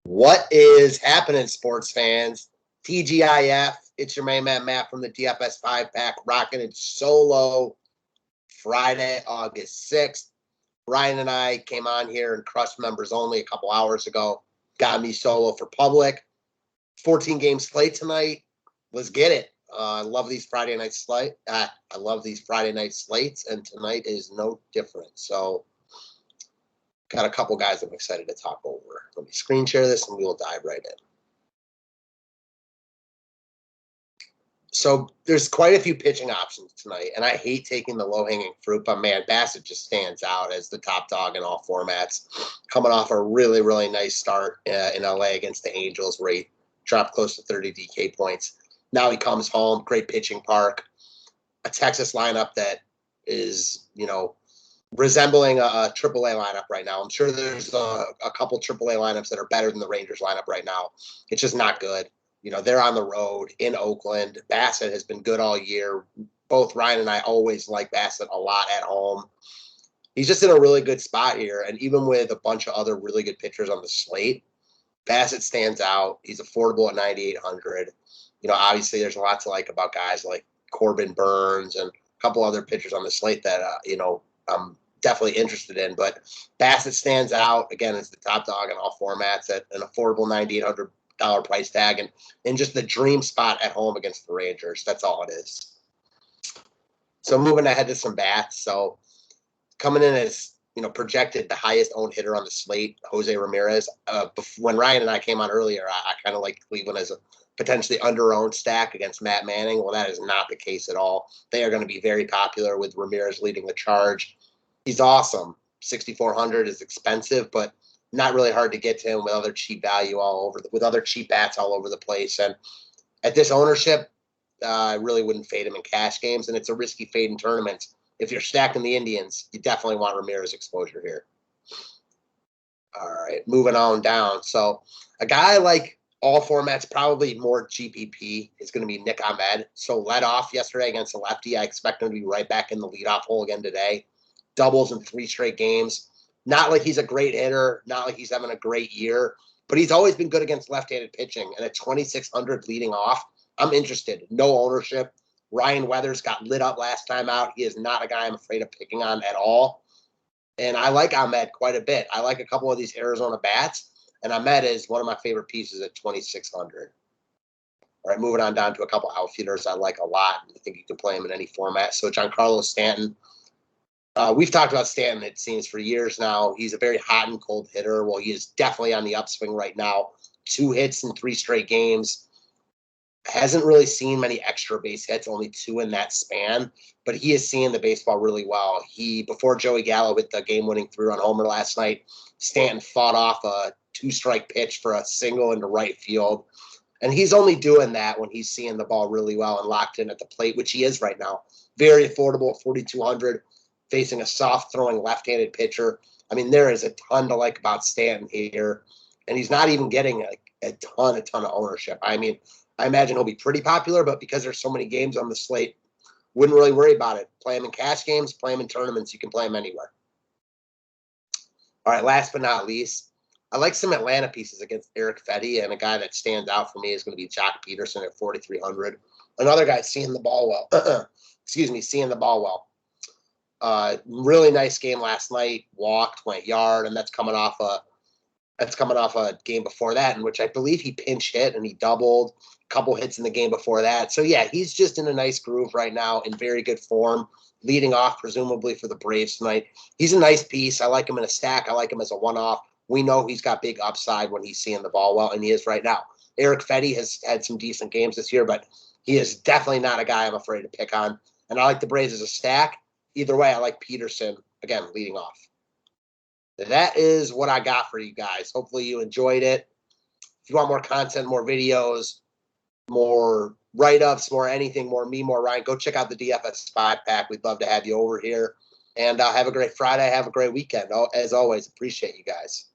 What is happening, sports fans? TGIF, it's your main man Matt from the DFS 5-pack, rocking it solo Friday, August 6th. Ryan and I came on here and crushed members only a couple hours ago. Got me solo for public. 14-game slate tonight. Let's get it. I love these Friday night slate. I love these Friday night slates, and tonight is no different. So got a couple guys I'm excited to talk over. Let me screen share this and we will dive right in. So there's quite a few pitching options tonight, and I hate taking the low-hanging fruit, but man, Bassett just stands out as the top dog in all formats, coming off a really, really nice start in LA against the Angels where he dropped close to 30 DK points. Now he comes home, great pitching park, a Texas lineup that is, resembling a AAA lineup right now. I'm sure there's a couple AAA lineups that are better than the Rangers lineup right now. It's just not good. They're on the road in Oakland. Bassett has been good all year. Both Ryan and I always like Bassett a lot at home. He's just in a really good spot here. And even with a bunch of other really good pitchers on the slate, Bassett stands out. He's affordable at 9,800. Obviously there's a lot to like about guys like Corbin Burns and a couple other pitchers on the slate that, I'm definitely interested in. But Bassett stands out, again, as the top dog in all formats at an affordable $9,800 price tag and just the dream spot at home against the Rangers. That's all it is. So moving ahead to some bats. So coming in as, projected the highest owned hitter on the slate, Jose Ramirez. When Ryan and I came on earlier, I kind of liked Cleveland as a potentially under-owned stack against Matt Manning. Well, that is not the case at all. They are going to be very popular with Ramirez leading the charge. He's awesome. 6,400 is expensive, but not really hard to get to him with other cheap value with other cheap bats all over the place. And at this ownership, I really wouldn't fade him in cash games, and it's a risky fade in tournaments. If you're stacking the Indians, you definitely want Ramirez exposure here. All right, moving on down. So a guy like all formats, probably more GPP, is going to be Nick Ahmed. So led off yesterday against a lefty. I expect him to be right back in the leadoff hole again today. Doubles in 3 straight games. Not like he's a great hitter, not like he's having a great year, but he's always been good against left-handed pitching. And at 2,600 leading off, I'm interested. No ownership. Ryan Weathers got lit up last time out. He is not a guy I'm afraid of picking on at all. And I like Ahmed quite a bit. I like a couple of these Arizona bats, and Ahmed is one of my favorite pieces at 2,600. All right, moving on down to a couple outfielders I like a lot. I think you can play him in any format. So Giancarlo Stanton. We've talked about Stanton, it seems, for years now. He's a very hot and cold hitter. Well, he is definitely on the upswing right now. 2 hits in 3 straight games. Hasn't really seen many extra base hits, only 2 in that span. But he is seeing the baseball really well. Before Joey Gallo hit the game-winning 3-run homer last night, Stanton fought off a 2-strike pitch for a single into right field. And he's only doing that when he's seeing the ball really well and locked in at the plate, which he is right now. Very affordable at 4,200. Facing a soft-throwing left-handed pitcher. I mean, there is a ton to like about Stanton here, and he's not even getting a ton of ownership. I mean, I imagine he'll be pretty popular, but because there's so many games on the slate, wouldn't really worry about it. Play him in cash games, play him in tournaments. You can play him anywhere. All right, last but not least, I like some Atlanta pieces against Eric Fetty, and a guy that stands out for me is going to be Jock Peterson at 4,300. Another guy seeing the ball well. Seeing the ball well. Really nice game last night. Walked, went yard, and that's coming off a game before that, in which I believe he pinch hit and he doubled. A couple hits in the game before that. So yeah, he's just in a nice groove right now, in very good form, leading off presumably for the Braves tonight. He's a nice piece. I like him in a stack. I like him as a one-off. We know he's got big upside when he's seeing the ball well, and he is right now. Eric Fetty has had some decent games this year, but he is definitely not a guy I'm afraid to pick on. And I like the Braves as a stack. Either way, I like Peterson, again, leading off. That is what I got for you guys. Hopefully you enjoyed it. If you want more content, more videos, more write-ups, more anything, more me, more Ryan, go check out the DFS 5-pack. We'd love to have you over here. And have a great Friday. Have a great weekend. As always, appreciate you guys.